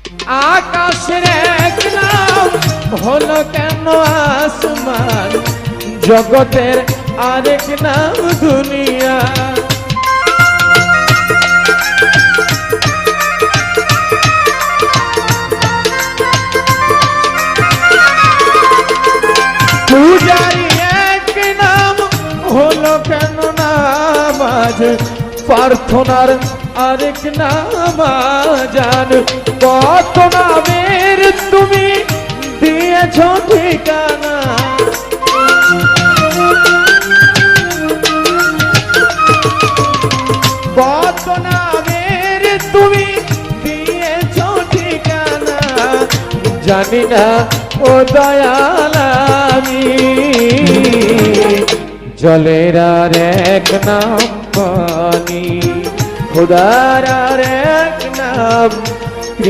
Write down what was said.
আকাশের এক নাম হলো কেন আসমান, জগতের আরেক নাম দুনিয়া। পূজারি এক নাম হলো কেন নামাজ, প্রার্থনার আরেক নাম আযান। কত নামের তুমি দিয়েছ ঠিকানা, কত নামের তুমি দিয়েছ ঠিকানা, জানি না ও দয়াল আমি। জলের আর এক নাম পানি, খোদার আর এক নাম